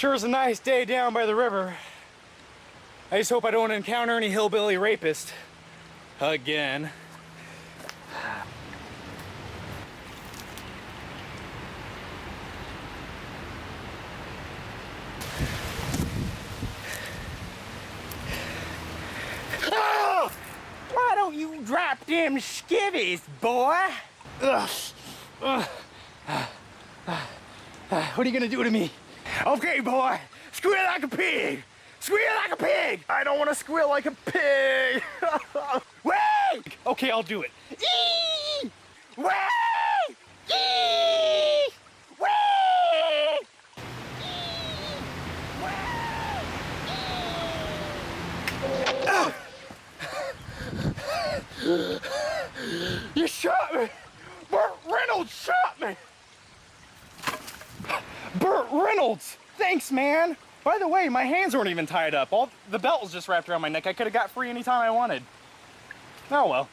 Sure is a nice day down by the river. I just hope I don't encounter any hillbilly rapist again. Oh! Why don't you drop them skivvies, boy? What are you gonna do to me? Okay, boy, squeal like a pig! Squeal like a pig! I don't want to squeal like a pig! Wait! Okay, I'll do it. Eee! Wait! Eee! Wait! You shot me! Burt Reynolds shot me! Burt Reynolds! Thanks, man! By the way, my hands weren't even tied up. The belt was just wrapped around my neck. I could have got free anytime I wanted. Oh well.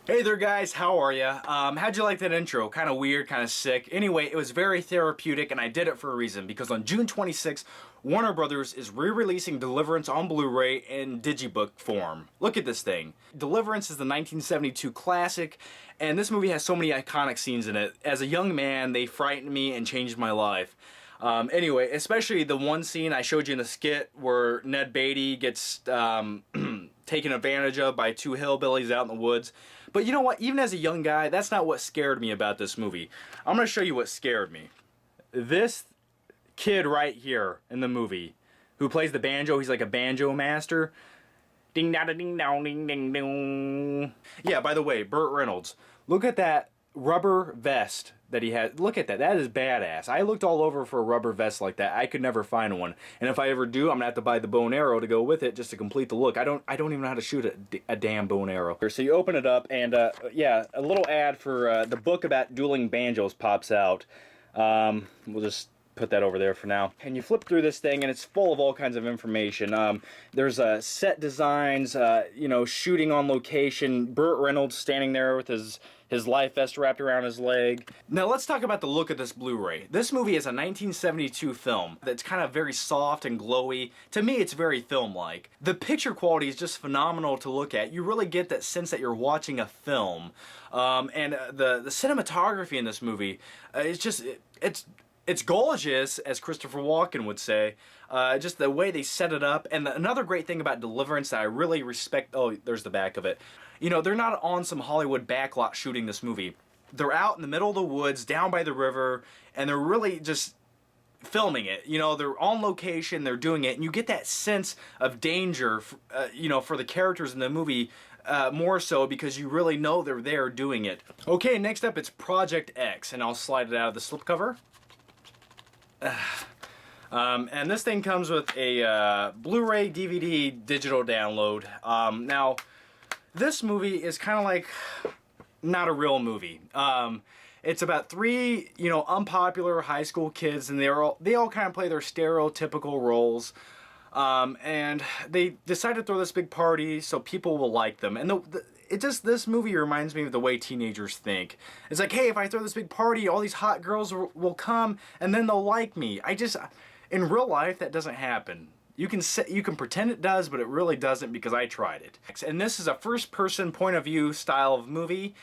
Hey there guys, how are ya? How'd you like that intro? Kind of weird, kind of sick. Anyway, it was very therapeutic and I did it for a reason because on June 26th, Warner Brothers is re-releasing Deliverance on Blu-ray in Digibook form. Look at this thing. Deliverance is the 1972 classic and this movie has so many iconic scenes in it. As a young man, they frightened me and changed my life. Anyway, especially the one scene I showed you in the skit where Ned Beatty gets taken advantage of by two hillbillies out in the woods. But you know what? Even as a young guy, that's not what scared me about this movie. I'm going to show you what scared me. This kid right here in the movie who plays the banjo, he's like a banjo master. Ding da ding dong ding ding ding. Yeah, by the way, Burt Reynolds. Look at that rubber vest that he has. Look at that. That is badass. I looked all over for a rubber vest like that. I could never find one. And if I ever do, I'm gonna have to buy the bow and arrow to go with it just to complete the look. I don't even know how to shoot a damn bow and arrow. So you open it up and yeah, a little ad for the book about dueling banjos pops out. We'll just put that over there for now. And you flip through this thing and it's full of all kinds of information. There's set designs, you know, shooting on location, Burt Reynolds standing there with his life vest wrapped around his leg. Now let's talk about the look of this Blu-ray. This movie is a 1972 film that's kind of very soft and glowy. To me, it's very film-like. The picture quality is just phenomenal to look at. You really get that sense that you're watching a film. And the cinematography in this movie is just, it's gorgeous, as Christopher Walken would say. Just the way they set it up. And another great thing about Deliverance that I really respect, oh, there's the back of it. You know, they're not on some Hollywood backlot shooting this movie. They're out in the middle of the woods, down by the river, and they're really just filming it. You know, they're on location, they're doing it, and you get that sense of danger, you know, for the characters in the movie, more so because you really know they're there doing it. Okay, next up it's Project X, and I'll slide it out of the slipcover. And this thing comes with a Blu-ray DVD digital download. Now, this movie is kind of like not a real movie. It's about three, you know, unpopular high school kids, and they all kind of play their stereotypical roles. And they decide to throw this big party so people will like them. And this movie reminds me of the way teenagers think. It's like, hey, if I throw this big party, all these hot girls will come, and then they'll like me. In real life, that doesn't happen. You can pretend it does, but it really doesn't because I tried it. And this is a first-person point of view style of movie,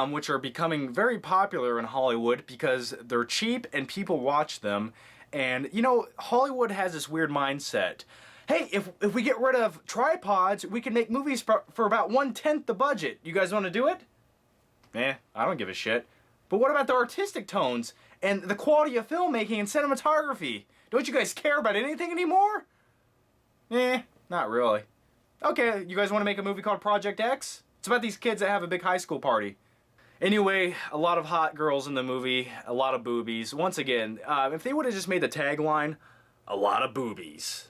which are becoming very popular in Hollywood because they're cheap and people watch them. And, you know, Hollywood has this weird mindset. Hey, if we get rid of tripods, we can make movies for about 1/10 the budget. You guys want to do it? Eh, I don't give a shit. But what about the artistic tones and the quality of filmmaking and cinematography? Don't you guys care about anything anymore? Eh, not really. Okay, you guys want to make a movie called Project X? It's about these kids that have a big high school party. Anyway, a lot of hot girls in the movie, a lot of boobies. Once again, if they would have just made the tagline, a lot of boobies.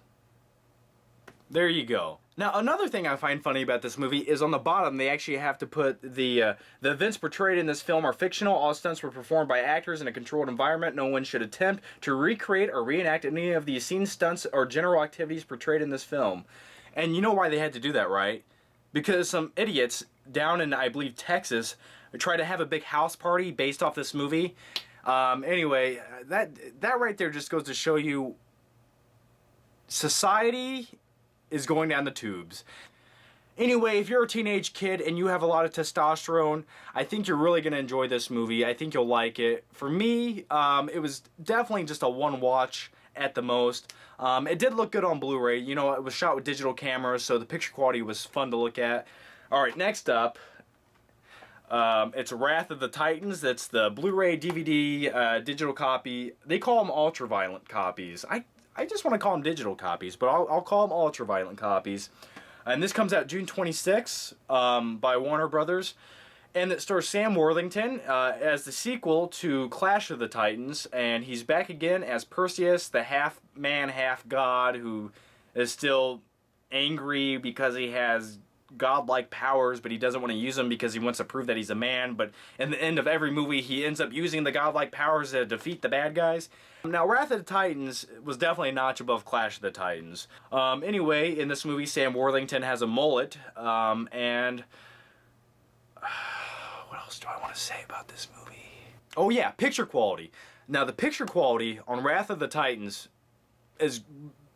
There you go. Now, another thing I find funny about this movie is on the bottom, they actually have to put the events portrayed in this film are fictional. All stunts were performed by actors in a controlled environment. No one should attempt to recreate or reenact any of the scene stunts or general activities portrayed in this film. And you know why they had to do that, right? Because some idiots down in, I believe, Texas, tried to have a big house party based off this movie. Anyway, that right there just goes to show you society is going down the tubes. Anyway, if you're a teenage kid and you have a lot of testosterone, I think you're really going to enjoy this movie. I think you'll like it. For me, it was definitely just a one watch at the most. It did look good on Blu-ray. You know, it was shot with digital cameras, so the picture quality was fun to look at. Alright, next up, it's Wrath of the Titans. That's the Blu-ray, DVD, digital copy. They call them ultraviolet copies. I just want to call them digital copies, but I'll call them ultraviolet copies. And this comes out June 26th by Warner Brothers. And it stars Sam Worthington as the sequel to Clash of the Titans. And he's back again as Perseus, the half-man, half-god, who is still angry because he has godlike powers, but he doesn't want to use them because he wants to prove that he's a man. But in the end of every movie, he ends up using the godlike powers to defeat the bad guys. Now, Wrath of the Titans was definitely a notch above Clash of the Titans. Anyway, in this movie, Sam Worthington has a mullet, and what else do I want to say about this movie? Oh yeah, picture quality. Now, the picture quality on Wrath of the Titans is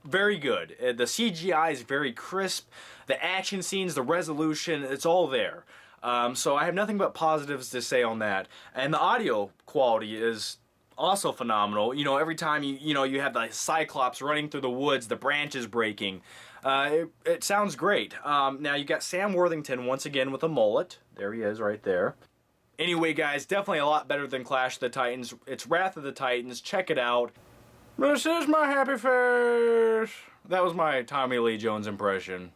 very good. The CGI is very crisp. The action scenes, the resolution, it's all there. So I have nothing but positives to say on that. And the audio quality is also phenomenal. You know, every time you have the Cyclops running through the woods, the branches breaking. It sounds great. Now you got Sam Worthington once again with a mullet. There he is right there. Anyway, guys, definitely a lot better than Clash of the Titans. It's Wrath of the Titans. Check it out. This is my happy face. That was my Tommy Lee Jones impression.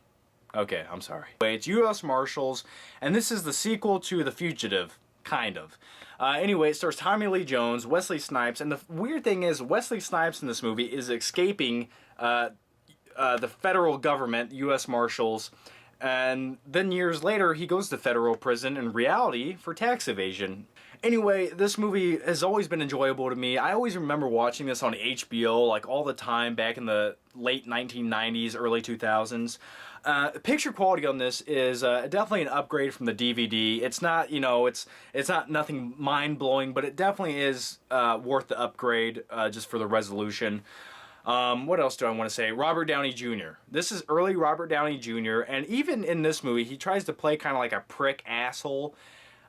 Okay, I'm sorry. It's U.S. Marshals, and this is the sequel to The Fugitive, kind of. Anyway, it stars Tommy Lee Jones, Wesley Snipes, and the weird thing is Wesley Snipes in this movie is escaping the federal government, U.S. Marshals, and then years later he goes to federal prison in reality for tax evasion. Anyway, this movie has always been enjoyable to me. I always remember watching this on HBO like all the time back in the late 1990s, early 2000s. The picture quality on this is definitely an upgrade from the DVD. It's not, you know, it's not nothing mind-blowing, but it definitely is worth the upgrade just for the resolution. What else do I want to say? Robert Downey Jr. This is early Robert Downey Jr. And even in this movie, he tries to play kind of like a prick asshole.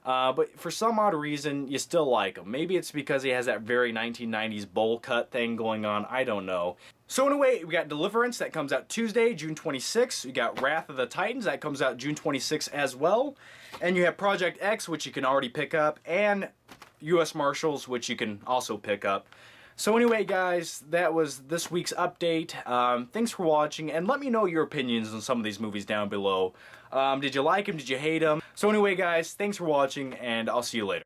But for some odd reason, you still like him. Maybe it's because he has that very 1990s bowl cut thing going on. I don't know. So anyway, we got Deliverance that comes out Tuesday, June 26th. We got Wrath of the Titans that comes out June 26th as well. And you have Project X, which you can already pick up, and U.S. Marshals, which you can also pick up. So anyway, guys, that was this week's update. Thanks for watching, and let me know your opinions on some of these movies down below. Did you like them? Did you hate them? So anyway, guys, thanks for watching, and I'll see you later.